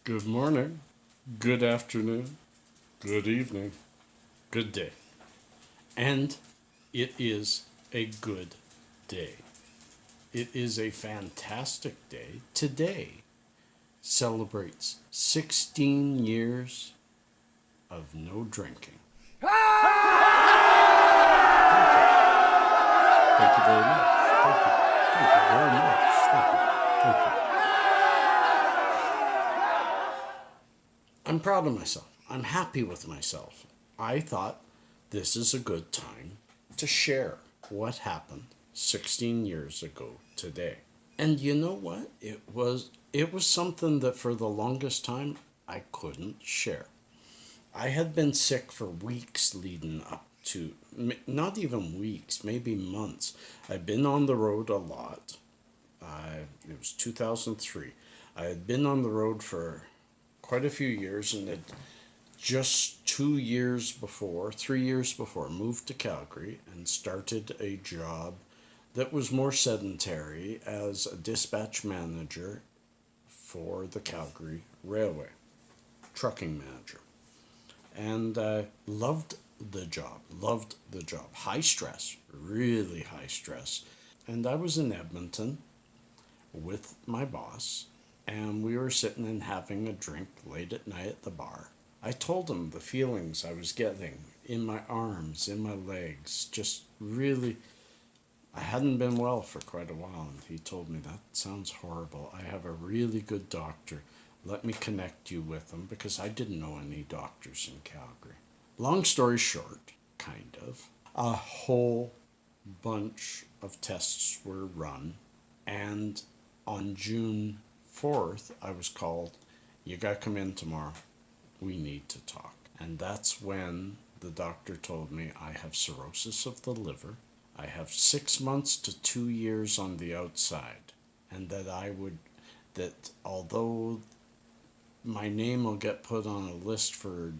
Good morning, good afternoon, good evening, good day. And it is a good day. It is a fantastic day. Today celebrates 16 years of no drinking. Thank you very much. Thank you. Thank you very much. Thank you. Thank you. I'm proud of myself. I'm happy with myself. I thought this is a good time to share what happened 16 years ago today. And you know what? It was something that for the longest time I couldn't share. I had been sick for weeks leading up to, not even weeks, maybe months. I'd been on the road a lot. It was 2003. I had been on the road for quite a few years, and had just 3 years before, moved to Calgary and started a job that was more sedentary as a dispatch manager for the Calgary Railway, trucking manager. And loved the job. High stress, really high stress. And I was in Edmonton with my boss, and we were sitting and having a drink late at night at the bar. I told him the feelings I was getting in my arms, in my legs, just really, I hadn't been well for quite a while, and he told me, that sounds horrible. I have a really good doctor. Let me connect you with him, because I didn't know any doctors in Calgary. Long story short, kind of, a whole bunch of tests were run, and on June 4th, I was called, you got to come in tomorrow. We need to talk. And that's when the doctor told me I have cirrhosis of the liver. I have 6 months to 2 years on the outside. And that although my name will get put on a list for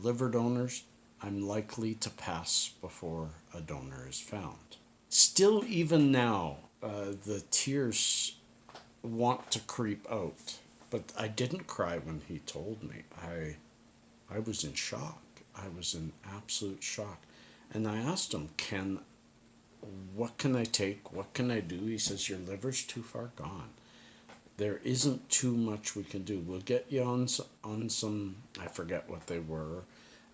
liver donors, I'm likely to pass before a donor is found. Still, even now, the tears want to creep out, but I didn't cry when he told me. I was in shock. I was in absolute shock. And I asked him, what can I take? What can I do? He says, your liver's too far gone. There isn't too much we can do. We'll get you on some, I forget what they were,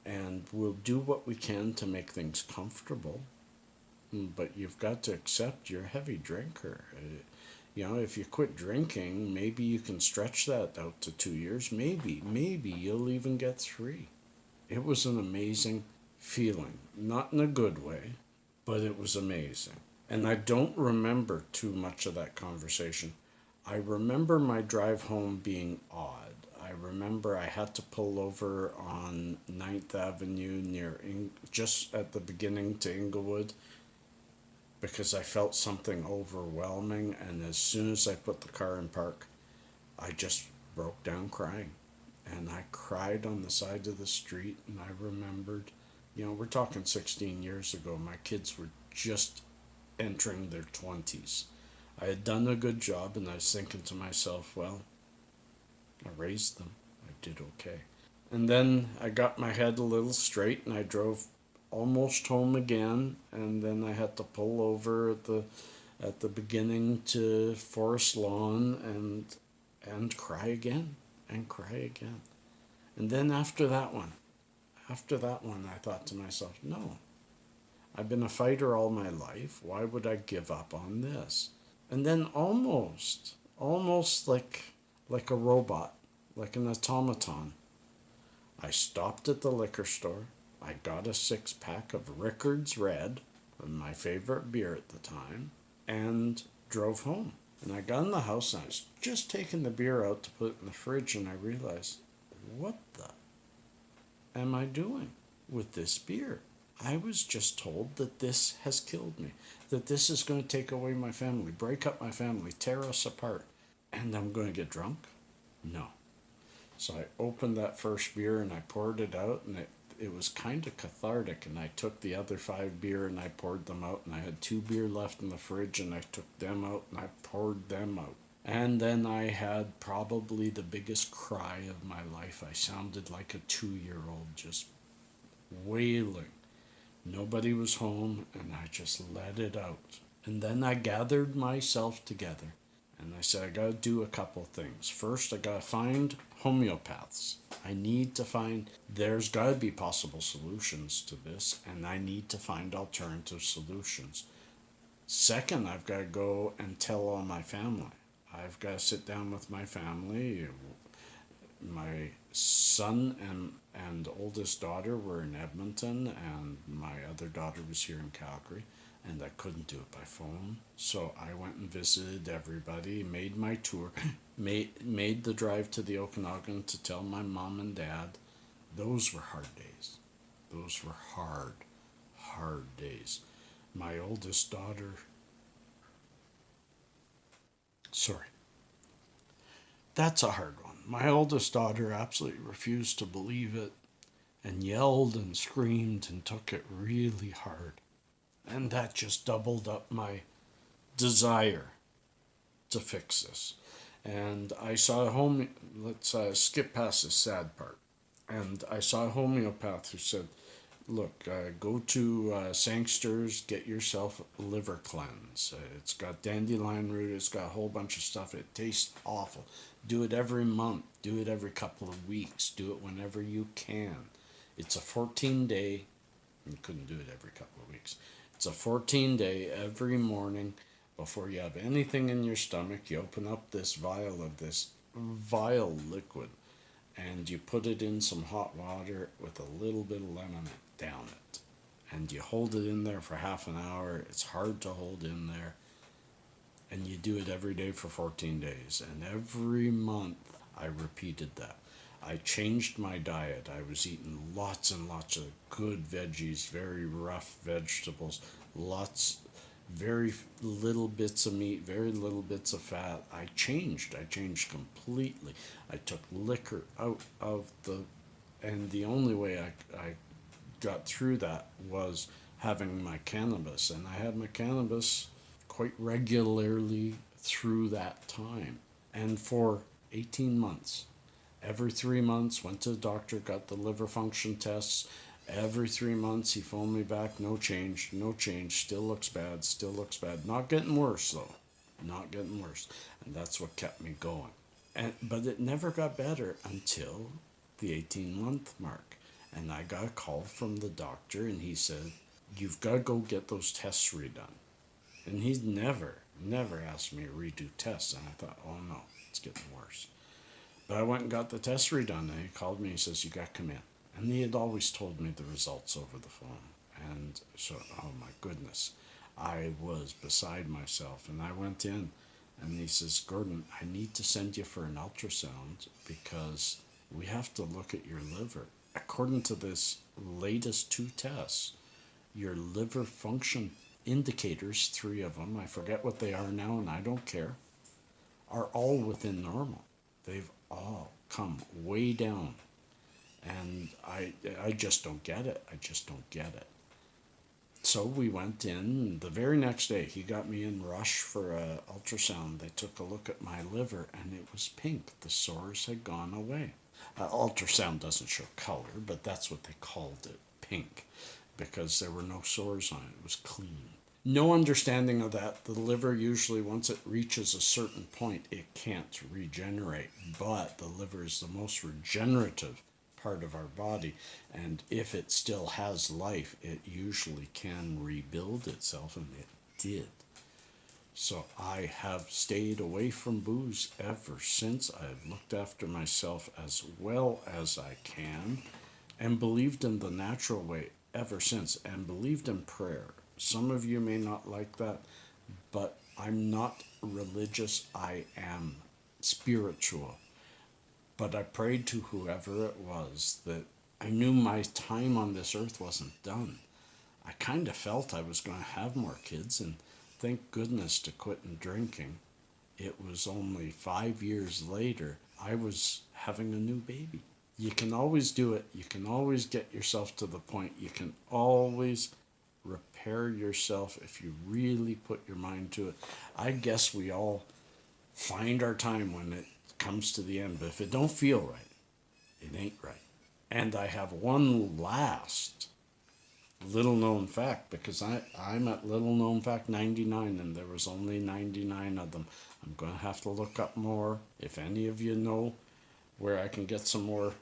and we'll do what we can to make things comfortable. But you've got to accept you're a heavy drinker. If you quit drinking, maybe you can stretch that out to 2 years. Maybe you'll even get 3. It was an amazing feeling. Not in a good way, but it was amazing. And I don't remember too much of that conversation. I remember my drive home being odd. I remember I had to pull over on 9th Avenue just at the beginning to Inglewood, because I felt something overwhelming, and as soon as I put the car in park, I just broke down crying. And I cried on the side of the street, and I remembered, we're talking 16 years ago, my kids were just entering their 20s. I had done a good job, and I was thinking to myself, well, I raised them. I did okay. And then I got my head a little straight, and I drove almost home again, and then I had to pull over at the beginning to Forest Lawn and cry again. And then after that one, I thought to myself, no, I've been a fighter all my life. Why would I give up on this? And then almost like a robot, like an automaton, I stopped at the liquor store. I got a 6-pack of Rickard's Red, my favorite beer at the time, and drove home. And I got in the house, and I was just taking the beer out to put it in the fridge, and I realized, what the am I doing with this beer? I was just told that this has killed me, that this is going to take away my family, break up my family, tear us apart, and I'm going to get drunk? No. So I opened that first beer, and I poured it out, and it was kind of cathartic, and I took the other 5 beer and I poured them out, and I had 2 beer left in the fridge, and I took them out and I poured them out. And then I had probably the biggest cry of my life. I sounded like a 2-year-old, just wailing. Nobody was home, and I just let it out. And then I gathered myself together, and I said, I got to do a couple things. First, I got to find homeopaths. I need to find, there's got to be possible solutions to this, and I need to find alternative solutions. Second, I've got to go and tell all my family. I've got to sit down with my family. My son and oldest daughter were in Edmonton, and my other daughter was here in Calgary, and I couldn't do it by phone. So I went and visited everybody, made my tour, made the drive to the Okanagan to tell my mom and dad. Those were hard days. Those were hard days. My oldest daughter, sorry, that's a hard one. My oldest daughter absolutely refused to believe it and yelled and screamed and took it really hard. And that just doubled up my desire to fix this. And I saw let's skip past the sad part. And I saw a homeopath who said, look, go to Sangster's, get yourself a liver cleanse. It's got dandelion root, it's got a whole bunch of stuff. It tastes awful. Do it every month, do it every couple of weeks, do it whenever you can. It's a 14-day, you couldn't do it every couple of weeks. It's a 14-day every morning before you have anything in your stomach. You open up this vial of this vile liquid, and you put it in some hot water with a little bit of lemon, down it. And you hold it in there for half an hour. It's hard to hold in there. And you do it every day for 14 days. And every month I repeated that. I changed my diet. I was eating lots and lots of good veggies, very rough vegetables, very little bits of meat, very little bits of fat. I changed completely. I took liquor out of and the only way I got through that was having my cannabis. And I had my cannabis quite regularly through that time. And for 18 months, every 3 months, went to the doctor, got the liver function tests. Every 3 months, he phoned me back, no change, still looks bad. Not getting worse, though. Not getting worse. And that's what kept me going. But it never got better until the 18-month mark. And I got a call from the doctor, and he said, you've got to go get those tests redone. And he's never asked me to redo tests. And I thought, oh no, it's getting worse. But I went and got the test redone, and he called me and he says, you got to come in. And he had always told me the results over the phone. And so, oh my goodness, I was beside myself. And I went in, and he says, Gordon, I need to send you for an ultrasound because we have to look at your liver. According to this latest 2 tests, your liver function indicators, 3 of them, I forget what they are now and I don't care, are all within normal. They've all come way down. And I just don't get it. So we went in. The very next day, he got me in rush for an ultrasound. They took a look at my liver, and it was pink. The sores had gone away. Ultrasound doesn't show color, but that's what they called it, pink, because there were no sores on it. It was clean. No understanding of that. The liver usually, once it reaches a certain point, it can't regenerate. But the liver is the most regenerative part of our body, and if it still has life, it usually can rebuild itself, and it did. So I have stayed away from booze ever since. I've looked after myself as well as I can, and believed in the natural way ever since, and believed in prayer. Some of you may not like that, but I'm not religious. I am spiritual. But I prayed to whoever it was that I knew my time on this earth wasn't done. I kind of felt I was going to have more kids, and thank goodness to quitting drinking. It was only 5 years later, I was having a new baby. You can always do it. You can always get yourself to the point. You can always repair yourself if you really put your mind to it. I guess we all find our time when it comes to the end. But if it don't feel right, it ain't right. And I have one last little known fact, because I'm at little known fact 99, and there was only 99 of them. I'm going to have to look up more. If any of you know where I can get some more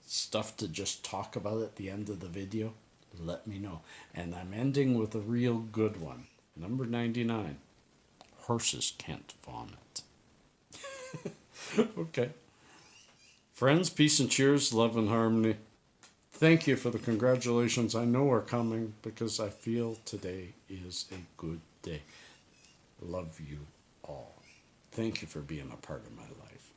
stuff to just talk about at the end of the video, let me know. And I'm ending with a real good one. Number 99. Horses can't vomit. Okay. Friends, peace and cheers, love and harmony. Thank you for the congratulations I know are coming, because I feel today is a good day. Love you all. Thank you for being a part of my life.